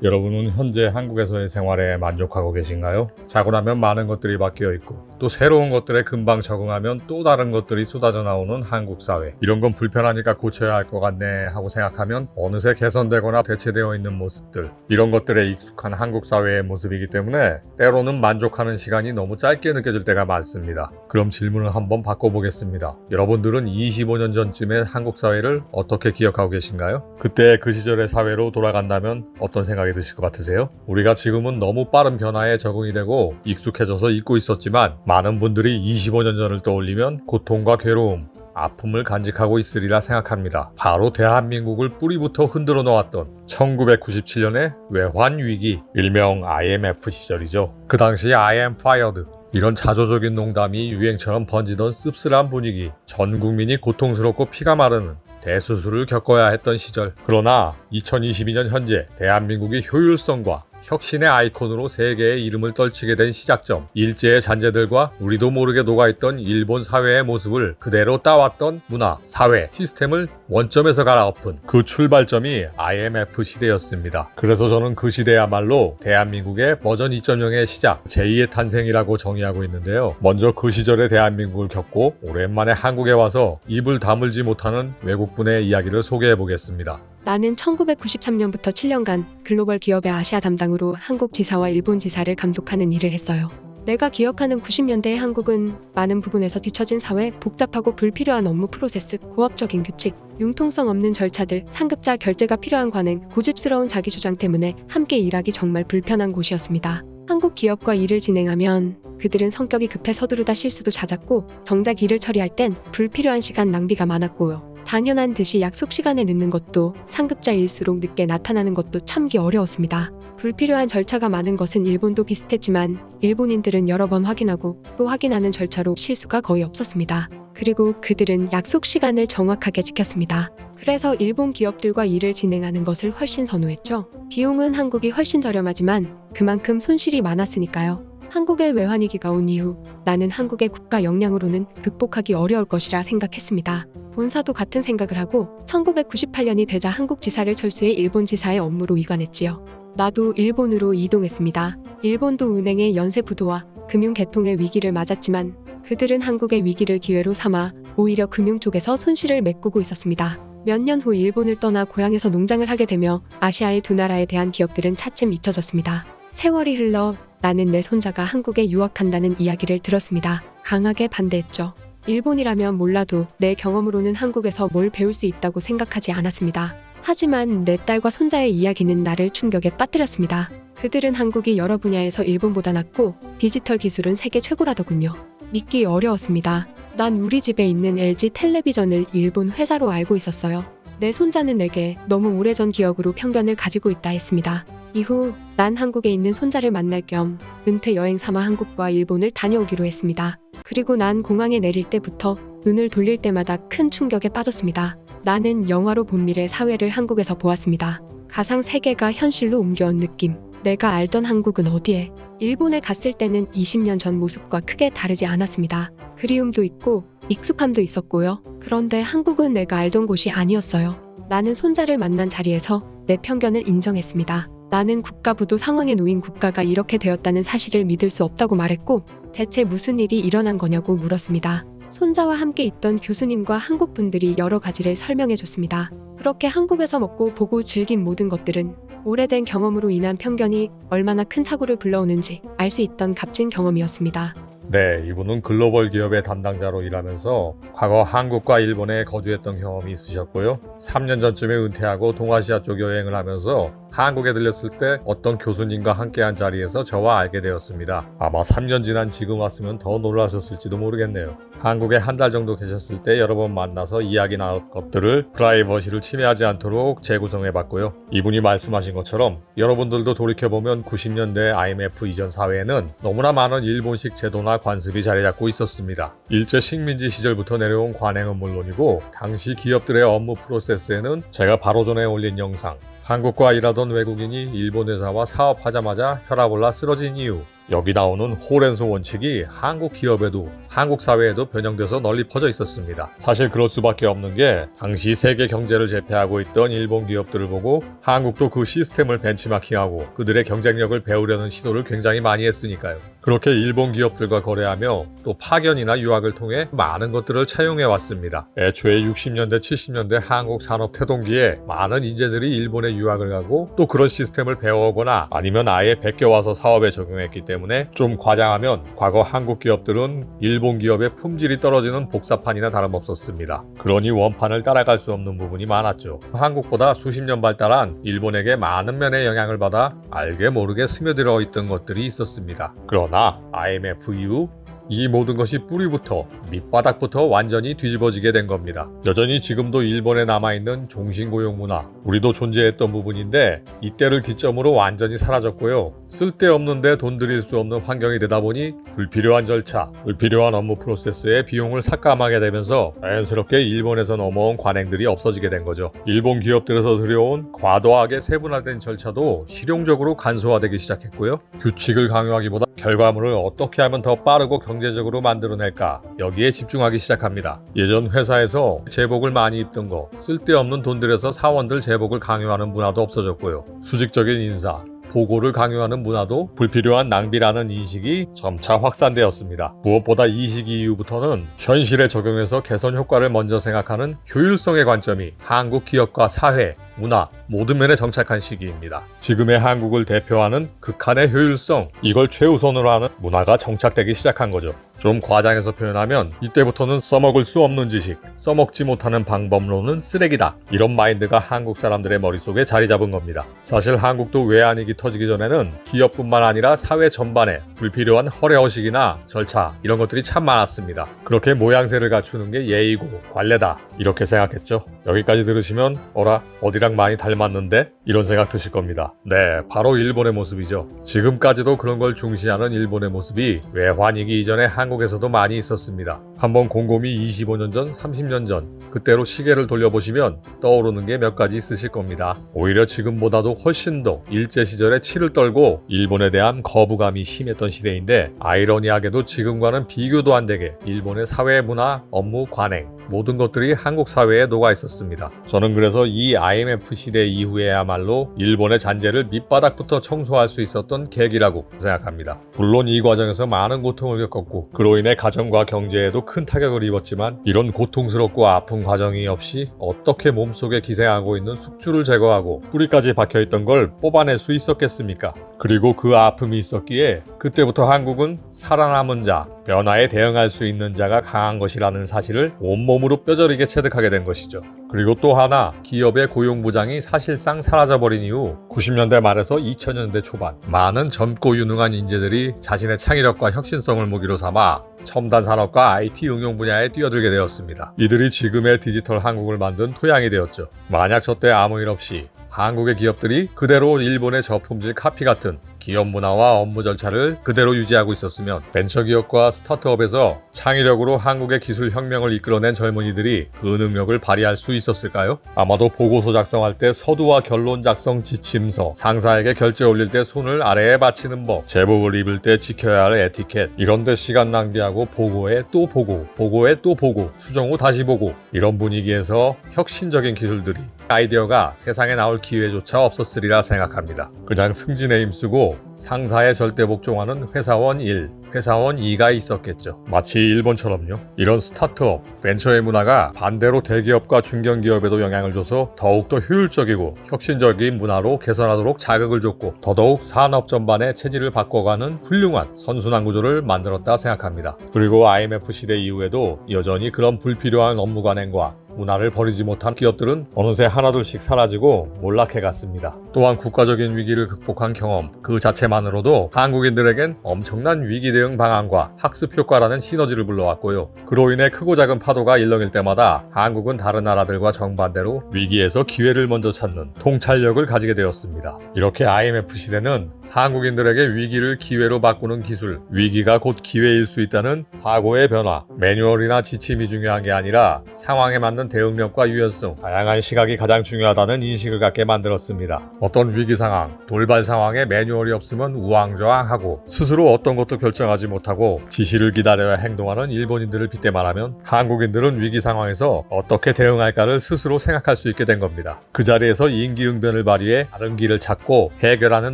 여러분은 현재 한국에서의 생활에 만족하고 계신가요? 자고 나면 많은 것들이 바뀌어 있고 또 새로운 것들에 금방 적응하면 또 다른 것들이 쏟아져 나오는 한국 사회. 이런 건 불편하니까 고쳐야 할 것 같네 하고 생각하면 어느새 개선되거나 대체되어 있는 모습들, 이런 것들에 익숙한 한국 사회의 모습이기 때문에 때로는 만족하는 시간이 너무 짧게 느껴질 때가 많습니다. 그럼 질문을 한번 바꿔보겠습니다. 여러분들은 25년 전쯤의 한국 사회를 어떻게 기억하고 계신가요? 그때 그 시절의 사회로 돌아간다면 어떤 생각이 드실 것 같으세요? 우리가 지금은 너무 빠른 변화에 적응이 되고 익숙해져서 잊고 있었지만 많은 분들이 25년 전을 떠올리면 고통과 괴로움, 아픔을 간직하고 있으리라 생각합니다. 바로 대한민국을 뿌리부터 흔들어 놓았던 1997년의 외환위기, 일명 IMF 시절이죠. 그 당시 I am fired, 이런 자조적인 농담이 유행처럼 번지던 씁쓸한 분위기, 전 국민이 고통스럽고 피가 마르는 대수술을 겪어야 했던 시절. 그러나 2022년 현재 대한민국이 효율성과 혁신의 아이콘으로 세계의 이름을 떨치게 된 시작점, 일제의 잔재들과 우리도 모르게 녹아있던 일본 사회의 모습을 그대로 따왔던 문화, 사회, 시스템을 원점에서 갈아엎은 그 출발점이 IMF 시대였습니다. 그래서 저는 그 시대야말로 대한민국의 버전 2.0의 시작, 제2의 탄생이라고 정의하고 있는데요. 먼저 그 시절의 대한민국을 겪고 오랜만에 한국에 와서 입을 다물지 못하는 외국분의 이야기를 소개해보겠습니다. 나는 1993년부터 7년간 글로벌 기업의 아시아 담당으로 한국 지사와 일본 지사를 감독하는 일을 했어요. 내가 기억하는 90년대의 한국은 많은 부분에서 뒤처진 사회, 복잡하고 불필요한 업무 프로세스, 고압적인 규칙, 융통성 없는 절차들, 상급자 결제가 필요한 관행, 고집스러운 자기주장 때문에 함께 일하기 정말 불편한 곳이었습니다. 한국 기업과 일을 진행하면 그들은 성격이 급해 서두르다 실수도 잦았고 정작 일을 처리할 땐 불필요한 시간 낭비가 많았고요. 당연한 듯이 약속 시간에 늦는 것도, 상급자일수록 늦게 나타나는 것도 참기 어려웠습니다. 불필요한 절차가 많은 것은 일본도 비슷했지만 일본인들은 여러 번 확인하고 또 확인하는 절차로 실수가 거의 없었습니다. 그리고 그들은 약속 시간을 정확하게 지켰습니다. 그래서 일본 기업들과 일을 진행하는 것을 훨씬 선호했죠. 비용은 한국이 훨씬 저렴하지만 그만큼 손실이 많았으니까요. 한국의 외환위기가 온 이후 나는 한국의 국가 역량으로는 극복하기 어려울 것이라 생각했습니다. 본사도 같은 생각을 하고 1998년이 되자 한국 지사를 철수해 일본 지사의 업무로 이관했지요. 나도 일본으로 이동했습니다. 일본도 은행의 연쇄 부도와 금융 개통의 위기를 맞았지만 그들은 한국의 위기를 기회로 삼아 오히려 금융 쪽에서 손실을 메꾸고 있었습니다. 몇 년 후 일본을 떠나 고향에서 농장을 하게 되며 아시아의 두 나라에 대한 기억들은 차츰 잊혀졌습니다. 세월이 흘러 나는 내 손자가 한국에 유학한다는 이야기를 들었습니다. 강하게 반대했죠. 일본이라면 몰라도 내 경험으로는 한국에서 뭘 배울 수 있다고 생각하지 않았습니다. 하지만 내 딸과 손자의 이야기는 나를 충격에 빠뜨렸습니다. 그들은 한국이 여러 분야에서 일본보다 낫고 디지털 기술은 세계 최고라더군요. 믿기 어려웠습니다. 난 우리 집에 있는 LG 텔레비전을 일본 회사로 알고 있었어요. 내 손자는 내게 너무 오래전 기억으로 편견을 가지고 있다 했습니다. 이후 난 한국에 있는 손자를 만날 겸 은퇴 여행 삼아 한국과 일본을 다녀오기로 했습니다. 그리고 난 공항에 내릴 때부터 눈을 돌릴 때마다 큰 충격에 빠졌습니다. 나는 영화로 본 미래 사회를 한국에서 보았습니다. 가상 세계가 현실로 옮겨온 느낌. 내가 알던 한국은 어디에? 일본에 갔을 때는 20년 전 모습과 크게 다르지 않았습니다. 그리움도 있고 익숙함도 있었고요. 그런데 한국은 내가 알던 곳이 아니었어요. 나는 손자를 만난 자리에서 내 편견을 인정했습니다. 나는 국가부도 상황에 놓인 국가가 이렇게 되었다는 사실을 믿을 수 없다고 말했고 대체 무슨 일이 일어난 거냐고 물었습니다. 손자와 함께 있던 교수님과 한국 분들이 여러 가지를 설명해 줬습니다. 그렇게 한국에서 먹고 보고 즐긴 모든 것들은 오래된 경험으로 인한 편견이 얼마나 큰 착오를 불러오는지 알 수 있던 값진 경험이었습니다. 네, 이분은 글로벌 기업의 담당자로 일하면서 과거 한국과 일본에 거주했던 경험이 있으셨고요. 3년 전쯤에 은퇴하고 동아시아 쪽 여행을 하면서 한국에 들렸을 때 어떤 교수님과 함께한 자리에서 저와 알게 되었습니다. 아마 3년 지난 지금 왔으면 더 놀라셨을지도 모르겠네요. 한국에 한 달 정도 계셨을 때 여러 번 만나서 이야기 나눴 것들을 프라이버시를 침해하지 않도록 재구성해봤고요. 이분이 말씀하신 것처럼 여러분들도 돌이켜보면 90년대 IMF 이전 사회에는 너무나 많은 일본식 제도나 관습이 자리 잡고 있었습니다. 일제 식민지 시절부터 내려온 관행은 물론이고 당시 기업들의 업무 프로세스에는 제가 바로 전에 올린 영상, 한국과 일하던 외국인이 일본 회사와 사업하자마자 혈압 올라 쓰러진 이유, 여기 나오는 호렌소 원칙이 한국 기업에도 한국 사회에도 변형돼서 널리 퍼져 있었습니다. 사실 그럴 수밖에 없는 게 당시 세계 경제를 제패하고 있던 일본 기업들을 보고 한국도 그 시스템을 벤치마킹하고 그들의 경쟁력을 배우려는 시도를 굉장히 많이 했으니까요. 그렇게 일본 기업들과 거래하며 또 파견이나 유학을 통해 많은 것들을 차용해 왔습니다. 애초에 60년대 70년대 한국 산업 태동기에 많은 인재들이 일본에 유학을 가고 또 그런 시스템을 배워오거나 아니면 아예 베껴와서 사업에 적용했기 때문에 좀 과장하면 과거 한국 기업들은 일본 기업의 품질이 떨어지는 복사판이나 다름없었습니다. 그러니 원판을 따라갈 수 없는 부분이 많았죠. 한국보다 수십 년 발달한 일본에게 많은 면의 영향을 받아 알게 모르게 스며들어 있던 것들이 있었습니다. 그러나 IMF 이후 이 모든 것이 뿌리부터 밑바닥부터 완전히 뒤집어지게 된 겁니다. 여전히 지금도 일본에 남아있는 종신고용 문화, 우리도 존재했던 부분인데 이때를 기점으로 완전히 사라졌고요. 쓸데없는데 돈 들일 수 없는 환경이 되다 보니 불필요한 절차, 불필요한 업무 프로세스에 비용을 삭감하게 되면서 자연스럽게 일본에서 넘어온 관행들이 없어지게 된 거죠. 일본 기업들에서 들여온 과도하게 세분화된 절차도 실용적으로 간소화되기 시작했고요. 규칙을 강요하기보다 결과물을 어떻게 하면 더 빠르고 경제적으로 만들어낼까 여기에 집중하기 시작합니다. 예전 회사에서 제복을 많이 입던 거 쓸데없는 돈 들여서 사원들 제복을 강요하는 문화도 없어졌고요. 수직적인 인사, 보고를 강요하는 문화도 불필요한 낭비라는 인식이 점차 확산되었습니다. 무엇보다 이 시기 이후부터는 현실에 적용해서 개선 효과를 먼저 생각하는 효율성의 관점이 한국 기업과 사회, 문화 모든 면에 정착한 시기입니다. 지금의 한국을 대표하는 극한의 효율성, 이걸 최우선으로 하는 문화가 정착되기 시작한 거죠. 좀 과장해서 표현하면 이때부터는 써먹을 수 없는 지식, 써먹지 못하는 방법론은 쓰레기다. 이런 마인드가 한국 사람들의 머릿속에 자리 잡은 겁니다. 사실 한국도 외환위기 터지기 전에는 기업뿐만 아니라 사회 전반에 불필요한 허례허식이나 절차 이런 것들이 참 많았습니다. 그렇게 모양새를 갖추는 게 예의고 관례다 이렇게 생각했죠. 여기까지 들으시면 어라 어디랑 많이 닮았는데? 이런 생각 드실 겁니다. 네, 바로 일본의 모습이죠. 지금까지도 그런 걸 중시하는 일본의 모습이 외환위기 이전에 한국에서도 많이 있었습니다. 한번 곰곰이 25년 전, 30년 전 그때로 시계를 돌려보시면 떠오르는 게 몇 가지 있으실 겁니다. 오히려 지금보다도 훨씬 더 일제시절에 치를 떨고 일본에 대한 거부감이 심했던 시대인데 아이러니하게도 지금과는 비교도 안 되게 일본의 사회 문화, 업무, 관행 모든 것들이 한국 사회에 녹아 있었습니다. 저는 그래서 이 IMF 시대 이후에야말로 일본의 잔재를 밑바닥부터 청소할 수 있었던 계기라고 생각합니다. 물론 이 과정에서 많은 고통을 겪었고 그로 인해 가정과 경제에도 큰 타격을 입었지만 이런 고통스럽고 아픈 과정이 없이 어떻게 몸속에 기생하고 있는 숙주를 제거하고 뿌리까지 박혀있던 걸 뽑아낼 수 있었겠습니까? 그리고 그 아픔이 있었기에 그때부터 한국은 살아남은 자, 변화에 대응할 수 있는 자가 강한 것이라는 사실을 온몸으로 뼈저리게 체득하게 된 것이죠. 그리고 또 하나, 기업의 고용보장이 사실상 사라져버린 이후 90년대 말에서 2000년대 초반 많은 젊고 유능한 인재들이 자신의 창의력과 혁신성을 무기로 삼아 첨단 산업과 IT 응용 분야에 뛰어들게 되었습니다. 이들이 지금의 디지털 한국을 만든 토양이 되었죠. 만약 저때 아무 일 없이 한국의 기업들이 그대로 일본의 저품질 카피 같은 기업 문화와 업무 절차를 그대로 유지하고 있었으면 벤처기업과 스타트업에서 창의력으로 한국의 기술 혁명을 이끌어낸 젊은이들이 그 능력을 발휘할 수 있었을까요? 아마도 보고서 작성할 때 서두와 결론 작성 지침서, 상사에게 결제 올릴 때 손을 아래에 받치는 법, 제복을 입을 때 지켜야 할 에티켓, 이런 데 시간 낭비하고 보고에 또 보고, 보고에 또 보고, 수정 후 다시 보고, 이런 분위기에서 혁신적인 기술들이 아이디어가 세상에 나올 기회조차 없었으리라 생각합니다. 그냥 승진에 힘쓰고 상사의 절대 복종하는 회사원 1, 회사원 2가 있었겠죠. 마치 일본처럼요. 이런 스타트업, 벤처의 문화가 반대로 대기업과 중견기업에도 영향을 줘서 더욱더 효율적이고 혁신적인 문화로 개선하도록 자극을 줬고 더더욱 산업 전반의 체질을 바꿔가는 훌륭한 선순환 구조를 만들었다 생각합니다. 그리고 IMF 시대 이후에도 여전히 그런 불필요한 업무 관행과 문화를 버리지 못한 기업들은 어느새 하나둘씩 사라지고 몰락해 갔습니다. 또한 국가적인 위기를 극복한 경험 그 자체만으로도 한국인들에겐 엄청난 위기 대응 방안과 학습 효과라는 시너지를 불러왔고요. 그로 인해 크고 작은 파도가 일렁일 때마다 한국은 다른 나라들과 정반대로 위기에서 기회를 먼저 찾는 통찰력을 가지게 되었습니다. 이렇게 IMF 시대는 한국인들에게 위기를 기회로 바꾸는 기술, 위기가 곧 기회일 수 있다는 사고의 변화, 매뉴얼이나 지침이 중요한 게 아니라 상황에 맞는 대응력과 유연성, 다양한 시각이 가장 중요하다는 인식을 갖게 만들었습니다. 어떤 위기 상황, 돌발 상황에 매뉴얼이 없으면 우왕좌왕하고 스스로 어떤 것도 결정하지 못하고 지시를 기다려야 행동하는 일본인들을 빗대 말하면 한국인들은 위기 상황에서 어떻게 대응할까를 스스로 생각할 수 있게 된 겁니다. 그 자리에서 임기응변을 발휘해 다른 길을 찾고 해결하는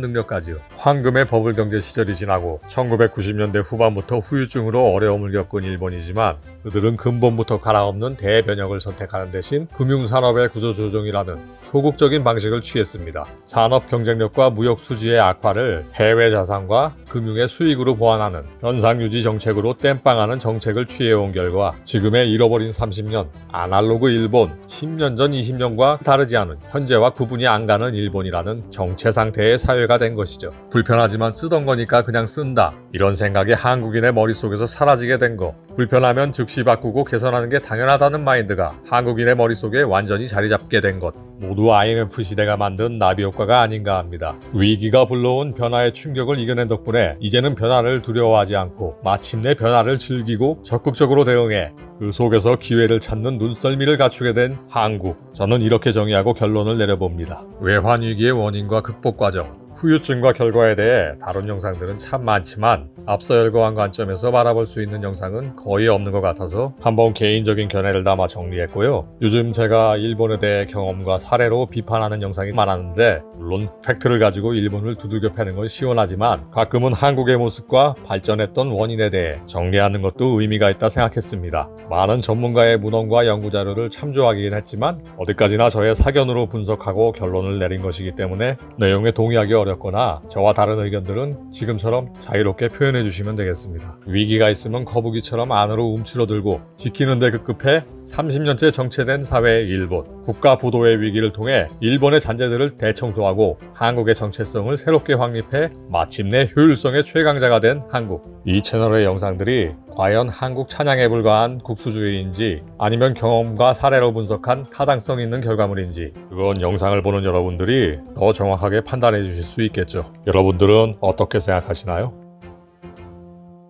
능력까지요. 황금의 버블 경제 시절이 지나고 1990년대 후반부터 후유증으로 어려움을 겪은 일본이지만 그들은 근본부터 갈아엎는 대변혁을 선택하는 대신 금융산업의 구조조정이라는 소극적인 방식을 취했습니다. 산업 경쟁력과 무역 수지의 악화를 해외 자산과 금융의 수익으로 보완하는 현상유지 정책으로 땜빵하는 정책을 취해온 결과 지금의 잃어버린 30년, 아날로그 일본, 10년 전 20년과 다르지 않은 현재와 구분이 안 가는 일본이라는 정체 상태의 사회가 된 것이죠. 불편하지만 쓰던 거니까 그냥 쓴다. 이런 생각이 한국인의 머릿속에서 사라지게 된 거. 불편하면 즉시 바꾸고 개선하는 게 당연하다는 마인드가 한국인의 머릿속에 완전히 자리 잡게 된 것. 모두 IMF 시대가 만든 나비 효과가 아닌가 합니다. 위기가 불러온 변화의 충격을 이겨낸 덕분에 이제는 변화를 두려워하지 않고 마침내 변화를 즐기고 적극적으로 대응해 그 속에서 기회를 찾는 눈썰미를 갖추게 된 한국. 저는 이렇게 정의하고 결론을 내려봅니다. 외환 위기의 원인과 극복 과정, 후유증과 결과에 대해 다룬 영상들은 참 많지만 앞서 열거한 관점에서 바라볼 수 있는 영상은 거의 없는 것 같아서 한번 개인적인 견해를 담아 정리했고요. 요즘 제가 일본에 대해 경험과 사례로 비판하는 영상이 많았는데 물론 팩트를 가지고 일본을 두들겨 패는 건 시원하지만 가끔은 한국의 모습과 발전했던 원인에 대해 정리하는 것도 의미가 있다 생각했습니다. 많은 전문가의 문헌과 연구자료를 참조하긴 했지만 어디까지나 저의 사견으로 분석하고 결론을 내린 것이기 때문에 내용에 동의하기 어렵거나 저와 다른 의견들은 지금처럼 자유롭게 표현해 주시면 되겠습니다. 위기가 있으면 거북이처럼 안으로 움츠러들고 지키는 데 급급해 30년째 정체된 사회의 일본. 국가 부도의 위기를 통해 일본의 잔재들을 대청소하고 한국의 정체성을 새롭게 확립해 마침내 효율성의 최강자가 된 한국. 이 채널의 영상들이 과연 한국 찬양에 불과한 국수주의인지 아니면 경험과 사례로 분석한 타당성 있는 결과물인지 그건 영상을 보는 여러분들이 더 정확하게 판단해 주실 수 있겠죠. 여러분들은 어떻게 생각하시나요?